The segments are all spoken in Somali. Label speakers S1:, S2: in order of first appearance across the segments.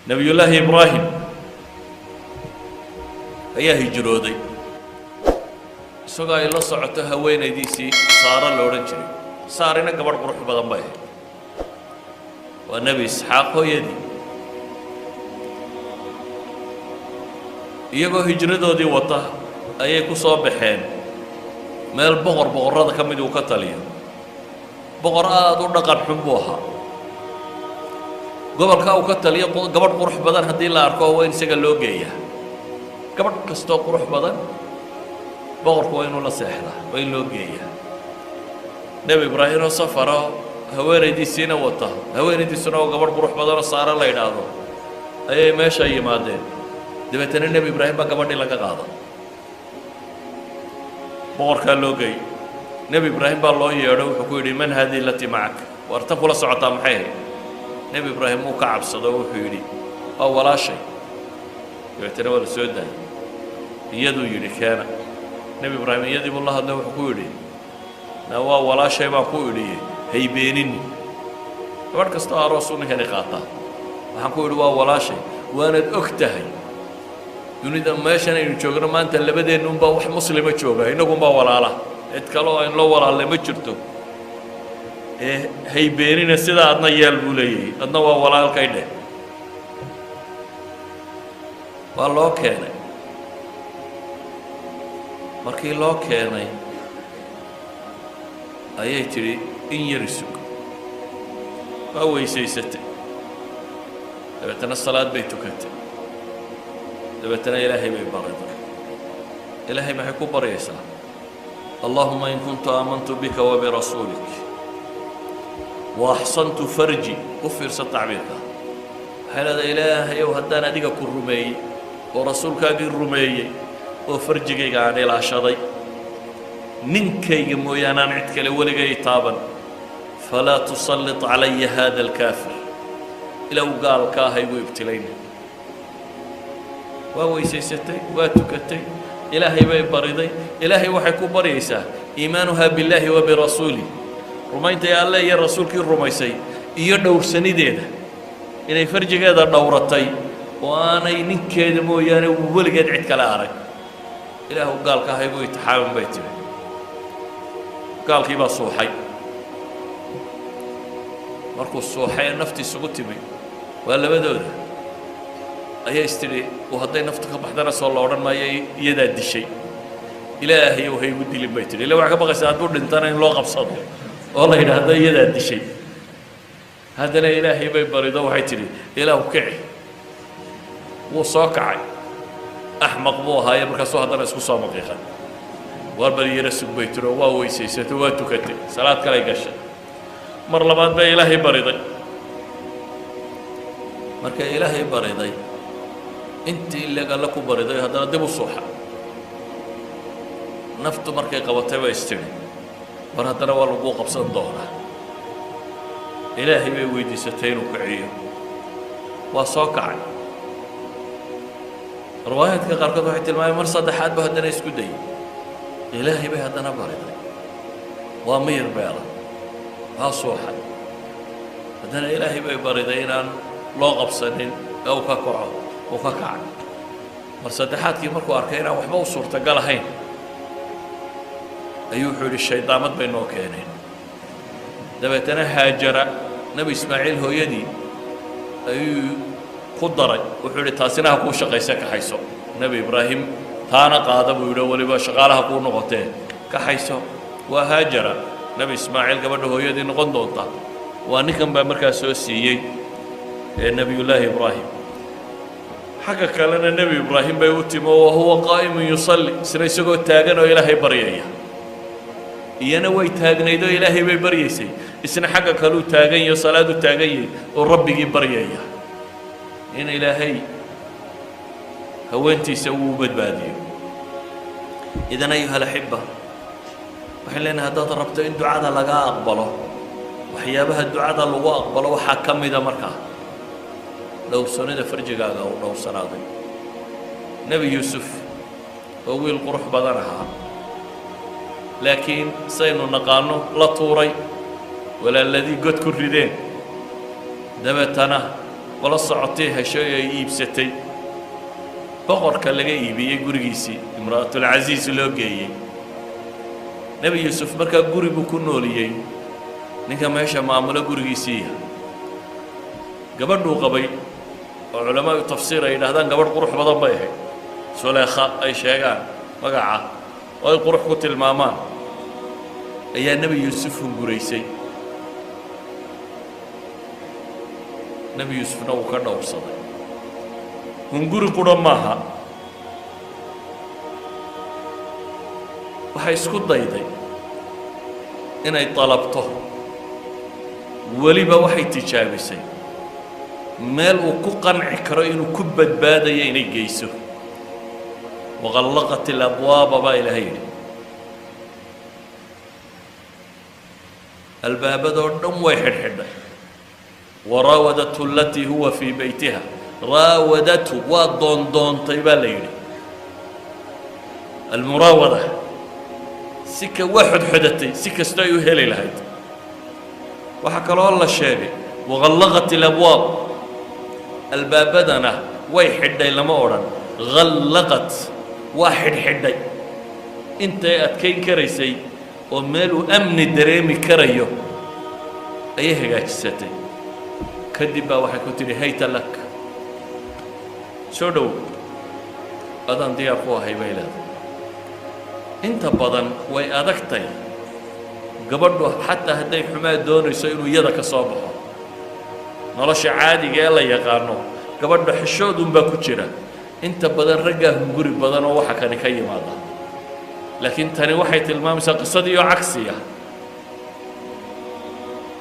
S1: نبي الله إبراهيم أيها هجرودي سوغا إلا صعته هوين ديسي صار لورنجري صارنا قبل قروح بدن باي والنبي إسحاق يدي iyagoo hijradoodii wata ayay ku soo baxeen meel boqorrada ka mid uu ka taliyo boqor aad u dhaqan xun buu ahaa gobolka uu ka taliyo gabadh qurux badan haddii la arko waa in isaga loo geeyaa gabadh kastoo qurux badan boqorku waa inuu la seexdaa waa in loo geeyaa nebi ibraahim oo safaro haweenaydiisiina wata haweenaydiisuna oo gabadh qurux badan oo saara la yidhaahdo ayay meesha yimaadeen dabeetana nebi ibraahim baa gabadhii laga qaaday boqorkaa loo geeyey nebi ibraahim baa loo yeedho wuxuu ku yidhi man haadihi alatii macak wartan kula socotaa maxay ahayd nebi ibraahim wuu ka cabsado oo wuxuu yidhi waa walaashay dabeetana waa la soo daayay iyaduu yidhi keena nebi ibraahim iyadii buu la hadlay wuxuu ku yidhi na waa walaashay baan ku idhiye haybeenini gabadh kastoo aroos u ninkani qaataa waxaan ku yidhi waa walaashay waanaad og tahay dunida meeshan aynu joogno maanta labadeennuunbaa wax muslima jooga innagunbaa walaala cid kale oo aynu la walaalnay ma jirto ee haybeenina sidaa adna yeel buu leeyahay adna waa walaalkay dheh waa loo keenay markii loo keenay ayay tidhi in yari sug waa weysaysatay dabeetana salaad bay tukatay dabeetana ilaahay bay baraday ilaahay maxay ku baryaysaa allahuma in kuntu aamantu bika wabirasuulik waaxsantu farji u fiirsa tacbiirka waxay leedahay ilaahayow haddaan adiga ku rumeeyey oo rasuulkaagii rumeeyey oo farjigayga aan ilaashaday ninkayga mooyaanaan cid kale weligay taaban falaa tusallit calaya hada alkaafir ilow gaalka ahaygu ibtilayna waa weysaysatay waa tukatay ilaahay bay bariday ilaahay waxay ku baryaysaa iimaanuhaa billaahi wa birasuulih rumayntay alle iyo rasuulkii rumaysay iyo dhowrsanideeda inay farjigeeda dhowratay oo aanay ninkeeda mooyaane weligeed cid kale arag ilaahu gaalka ahaygu itixaamin bay tiri gaalkii baa suuxay markuu suuxay ee naftiisugu timi waa labadooda ayay istidhi hadday naftu ka baxdana soo la odhan maayo iyadaa dishay ilaahay ou haygu dilin bay tidhi illa waxaa ka baqaysaa hadduu dhintana in loo qabsado oo la yidhaahdo iyadaa dishay haddana ilaahay bay barido waxay tidhi ilaahu kici wuu soo kacay axmaq buu ahaaye markaasuu haddana isku soo maqiiqay waar bal yara sug bay tiro waa weysaysatay waa tukatay salaad kalay gashay mar labaad bay ilaahay bariday markay ilaahay bariday intii ileg alle ku bariday haddana dib u suuxa naftu markay qabatay bay istidhi mar haddana waa laguu qabsan doonaa ilaahay bay weydiisatay inuu kiciyo waa soo kacay riwaayaadka qaarkood waxay tilmaameen mar saddexaad ba haddana isku dayay ilaahay bay haddana bariday waa miyir beela waa suuxay haddana ilaahay bay bariday inaan loo qabsanin ee uu ka kaco uu ka kacay mar saddexaadkii markuu arkay inaan waxba u suurtagal ahayn ayuu wuxuu yidhi shaydaamad bay noo keeneen dabeetana haajara nebi ismaaciil hooyadii ayuu ku daray wuxuu yidhi taasina ha kuu shaqayse kaxayso nebi ibraahim taana qaada buu yidhi weliba shaqaalaha kuu noqotee kaxayso waa haajara nebi ismaaciil gabadha hooyadii noqon doonta waa ninkan baa markaa soo siiyey ee nebiyullaahi ibraahim xagga kalena nebi ibraahim bay u timi oo wahuwa qaa'imun yusalli isna isagoo taagan oo ilaahay baryaya iyana way taagnayd oo ilaahay bay baryaysay isna xagga kaluu taagan yaho salaadu taagan yahay oo rabbigii baryaya in ilaahay haweentiisa uu badbaadiyo idan ayuha alaxiba waxaan leenahay haddaad rabto in ducada laga aqbalo waxyaabaha ducada lagu aqbalo waxaa ka mida markaa dhowrsanida farjigaaga uu dhowrsanaaday nebi yuusuf oo wiil qurux badan ahaa laakiin saynu naqaano la tuuray walaaladii god ku rideen dabeetana wala socotay heshay ay iibsatay boqorka laga iibiyey gurigiisii imraatul aziiz loo geeyey nebi yuusuf markaa guri buu ku nooliyey ninka meesha maamula gurigiisii gabadhuu qabay oo culamada tafsiir ay yidhaahdaan gabadh qurux badan bay ahayd suleekha ay sheegaan magaca oo ay qurux ku tilmaamaan ayaa nebi yuusuf hunguraysay nebi yuusufna uu ka dhowrsaday hunguri qura maaha waxay isku dayday inay dalabto weliba waxay tijaabisay meel uu ku qanci karo inuu ku badbaadayo inay geyso waqallaqat alabwaaba baa ilaahay yidhi albaabadoo dhan way xidhxidhay waraawadatu alatii huwa fii baytiha raawadatu waa doondoontay baa la yidhi almuraawada waa xodxodatay si kastoo ay u heli lahayd waxaa kaloo la sheegay waqallaqat alabwaab albaabadana way xidhay lama odhan qallaqat waa xidhxidhay intay adkayn karaysay oo meel uu amni dareemi karayo ayay hagaajisatay kadib baa waxay ku tidhi hayta lak soo dhow adaan diyaar ku ahay bay leedahay inta badan way adagtay gabadhu xataa hadday xumaa doonayso inuu iyada ka soo baxo nolosha caadiga ee la yaqaano gabadha xishoodunbaa ku jira inta badan raggaa hunguri badan oo waxa kani ka yimaada laakiin tani waxay tilmaamaysaa qisadii oo cagsi ah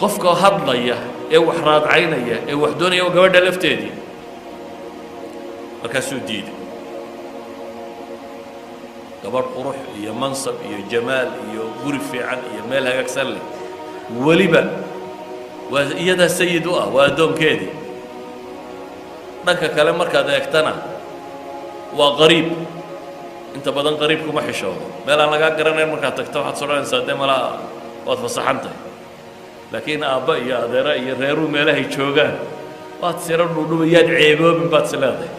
S1: qofka hadlaya ee wax raadcaynaya ee wax doonaya waa gabadha lafteedii markaasuu diiday gabadh qurux iyo mansab iyo jamaal iyo guri fiican iyo meel hagaagsan leh weliba waa iyadaa sayid u ah waa addoonkeedii dhanka kale markaad eegtana waa qariib inta badan qariib kuma xishoodo meel aan lagaa garanayn markaad tagto waxaad sodhanaysaa dee malaa waad fasaxan tahay laakiin aabba iyo adeera iyo reeruu meelahay joogaan waad siro dhudhuba yaad ceeboobin baad is leedahay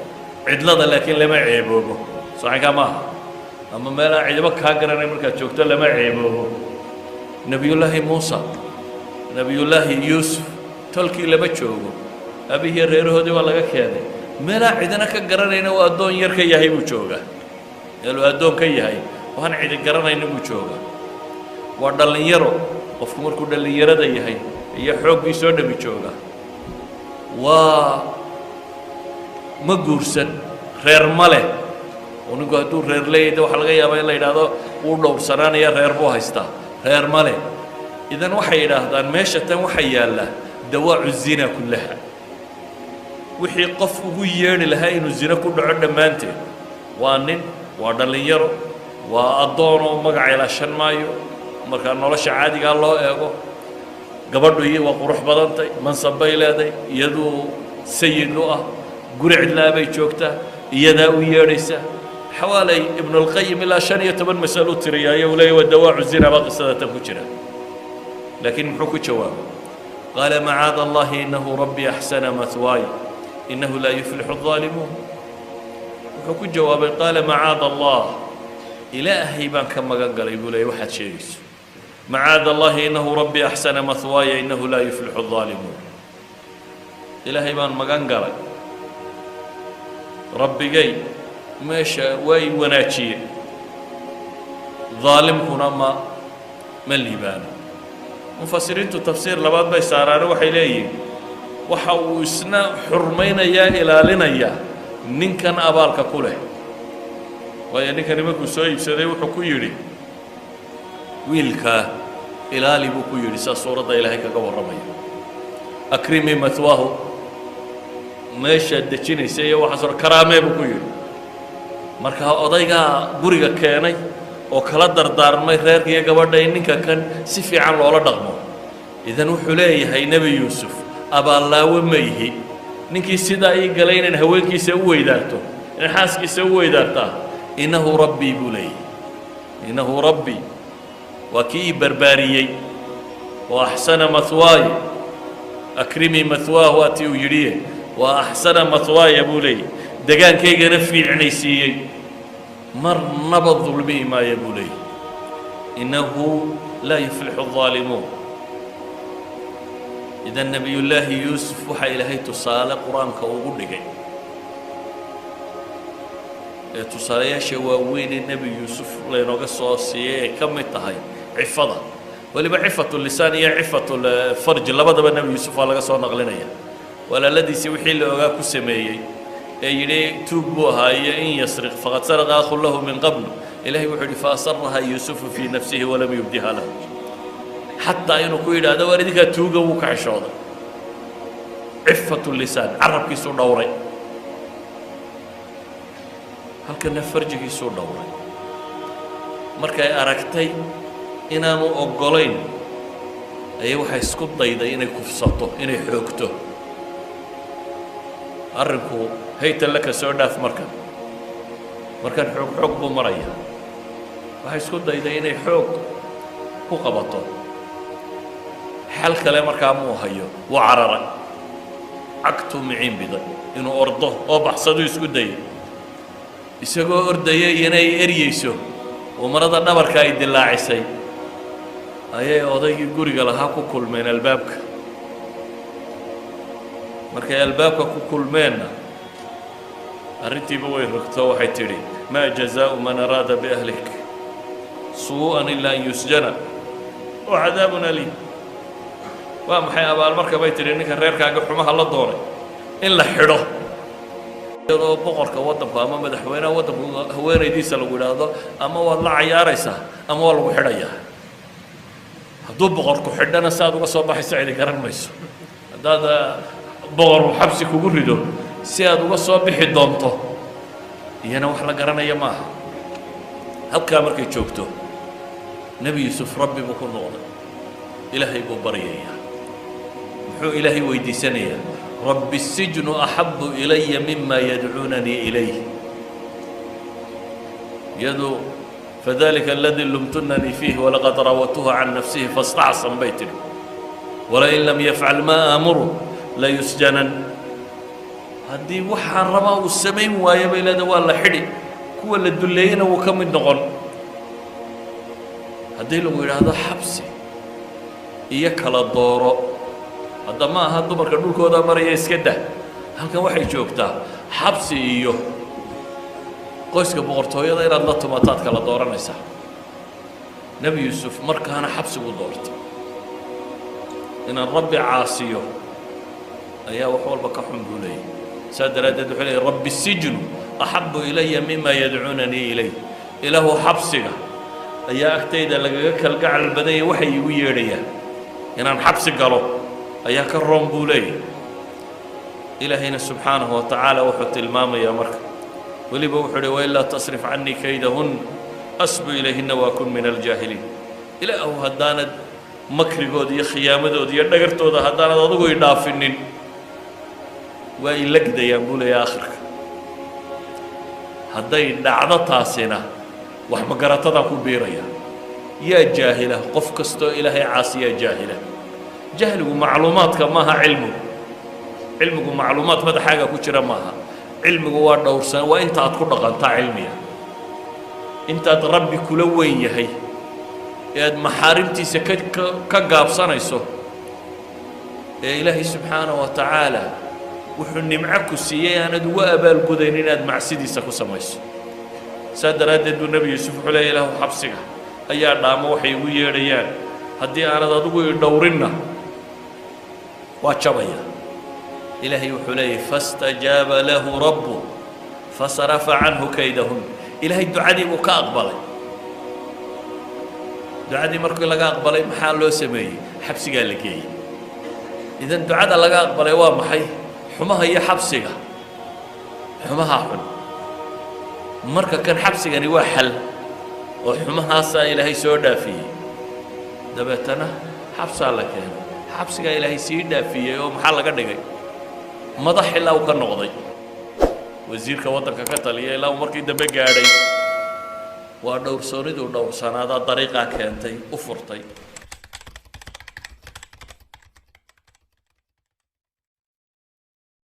S1: cidlada laakiin lama ceeboobo socankaa maaha ama meelaan cidibo kaa garanayn markaad joogto lama ceeboobo nebiyullaahi muusa nebiyullaahi yuusuf tolkii lama joogo abihiiyo reerahoodii waa laga keenay meelaan cidina ka garanayna uu addoon yar ka yahay buu joogaa meeluu addoon ka yahay waan cidi garanayna buu joogaa waa dhallinyaro qofku markuu dhallinyarada yahay iyo xooggii soo dhami jooga waa ma guursan reer ma leh oo ninku hadduu reer leeyahay waxaa laga yaabaa in la yidhaahdo wuu dhowrsanaanaya reer buu haystaa reer ma leh idan waxay yidhaahdaan meesha tan waxaa yaalla dawaacu zina kullaha wixii qof ugu yeedhi lahaa inuu zino ku dhaco dhammaanteed waa nin waa dhallinyaro waa addoon oo magaca ilaashan maayo markaa nolosha caadigaa loo eego gabadhu iyo waa qurux badantay mansab bay leedahay iyaduu sayid u ah guri cidlaa bay joogtaa iyadaa u yeedhaysa xawaalay ibnulqayim ilaa 15 masalo u tiriyaayo uu leeyahy waa dawaacu zina baa qisada tan ku jira laakiin muxuu ku jawaabay qaala macaada allahi innahu rabbii axsana mathwaaya innahu laa yuflixu الظaalimuun wuxuu ku jawaabay qaala macaada allah ilaahay baan ka magan galay buu leeyahy waxaad sheegayso macaada allahi innahu rabbii axsana mathwaaya innahu laa yuflixu الظaalimuun ilaahay baan magan galay rabbigay meesha way wanaajiyeen ظaalimkuna ma liibaano mufasiriintu tafsiir labaad bay saaraane waxay leeyihiin waxa uu isna xurmaynayaa ilaalinayaa ninkan abaalka ku leh waayo ninkani markuu soo iibsaday wuxuu ku yidhi wiilkaa ilaali buu ku yidhi saa suuradda ilaahay kaga warramaya akrimii mathwaahu meeshaad dejinaysa iyo waxaas hore karaamee buu ku yidhi markaa odaygaa guriga keenay oo kala dardaarmay reerka iyo gabadha in ninka kan si fiican loola dhaqmo idan wuxuu leeyahay nebi yuusuf abaallaawo ma ihi ninkii sidaa ii galay inaan haweenkiisa u weydaarto in xaaskiisa u weydaartaa innahu rabbii buu leeyahay innahu rabbii waa kii ii barbaariyey oo axsana mathwaaya akrimii mathwaahu waatii uu yidhiye وأحسن مثواي بولي دجان كي جنفي عنيسيي مر نبض ظلمي ما يبولي إنه لا يفلح الظالمون. إذا النبي الله يوسف وحي إلهي تصالى قرآن كوغل لكي تصالى شواوين النبي يوسف لينوغ الصوصية كم التهي عفضة ولما عفة اللسان هي عفة الفرج لبدا النبي يوسف على قصة نغلنية ولا الذي سيوحي لأغا كسميي يلي توبوها إن يسرق فقد سرق أخ له من قبل إلهي وحده فأسرها يوسف في نفسه ولم يبدها له حتى إنه كويل هذا وردك توقع وكعشوضة عفة اللسان عرب كيسو دوري هل كان فرج كيسو دوري مركا أركتي إنانو أقولين أي وحي اسكت ضيدا إني كفصته إني حوكته أرنكو هيت لك سوداف مركان حوك بمريا وحي اسكت ضيدا إني حوك وقبطه حل كلام مركامو هيو وعرر عكتو معين بيضا إنه أرضه أو بحصدو يسكت ضيدا يسكو أرضيه يناي إريسو ومرض النبر كايد الله عسي أيه أضيق جوري قال هاكو كل من البابك مركي البابك كل من أريتي بوي ركتو حيتري ما جزاء من أراد بأهلك سوءا إلا أن يسجن وعذاب أليم ومحي أبا المركب بيتري إنك الرير كاقو حماها الله دوري إلا حره يلو بقرك ودنك أما مدحوينه ودنك هويني ديس لو هذا أما والله عياريسه أما والله حرية هدو بقرك حدنا ساد وصباح السعيد كرن ميسو هذا بقر وحبسك وقرده ساد وصباح الضمطه يانا وحلا قرنا يا ما هل كامر كي تشوكتو نبي يوسف ربي بكون نوضه إلهي ببريه محو إلهي ويدي سنيه رب السجن أحب إلي مما يدعونني إليه يدو فذلك الذي لمتنني فيه ولقد راودته عن نفسه فاستعصم بيتي ولئن لم يفعل ما آمره ليسجنن هدي وحان رما والسمين ويا إلى دوال حدي كو اللي دلينا وكم النقل هدي له هذا حبسي إياك على الدورة هذا ما هذا مركب دول كودا مريء إسكده هل كان واحد جوكتا حبسي إيوه قيسك بقرطوية ذا إلى الله تماتات كلا دورة نساء نبي يوسف مركب أنا حبسي ودورت إن الرب عاصيه أيها وحول بكحم بولي سادر هذا حلي رب السجن أحب إلي مما يدعونني إليه إله حبسك أيها أكتيد لقاك القعر البداية وحي ويريه إن حبسي قالوا أيها كرم بولي إلهنا سبحانه وتعالى وحط المام يا مرك ولي بوحري وإلا تصرف عني كيدهن أسب إليهن وأكون من الجاهلين إلى أو هدانا مكري قودي خيامة قودي نقرتو ده هدانا ضدقو يدافنين وإلك ده يقول يا آخرك هداي دعنا تاسنا وحمقرات ده كبيرة يا جاهلة قف كستو إلهي عاصية جاهلة جهله معلومات كماها علمه معلومات ماذا حاجة كتير ماها علمه هو دورسان وأنت أتكون قنطة علمية أنت تربي كل وين يهي يا محارمتي سكت كجاب صنيسو يا إلهي سبحانه وتعالى وحني معك السيئة أنا دواء بالقدينين أد مع سيدي سكو سميسو سادر هذا النبي يوسف عليه له حبسك أيا دام وحي ويريان هدي أنا ضدوي دورنا واتشبيا إلهي وحلي فاستجاب له ربه فصرف عنه كيدهن إلهي الدعاء وكا أقبله دعاء مركو لقى أقبله محال له سمي حبسي قال لك إيه إذا دعاء لقى أقبله وامحي حماها هي حبسي حماها حل مركا كان حبسي يعني واحل وحماها سا إلهي سودا فيه دبتنا حبسا لك هنا حبسك إلهي سيدا فيه يوم حال قدقي مضح الله وكان نقضي وزيرك وطنك كتليه الله مركي دبق علي ودور سوري ودور سنة طريقة كانتي أفرتي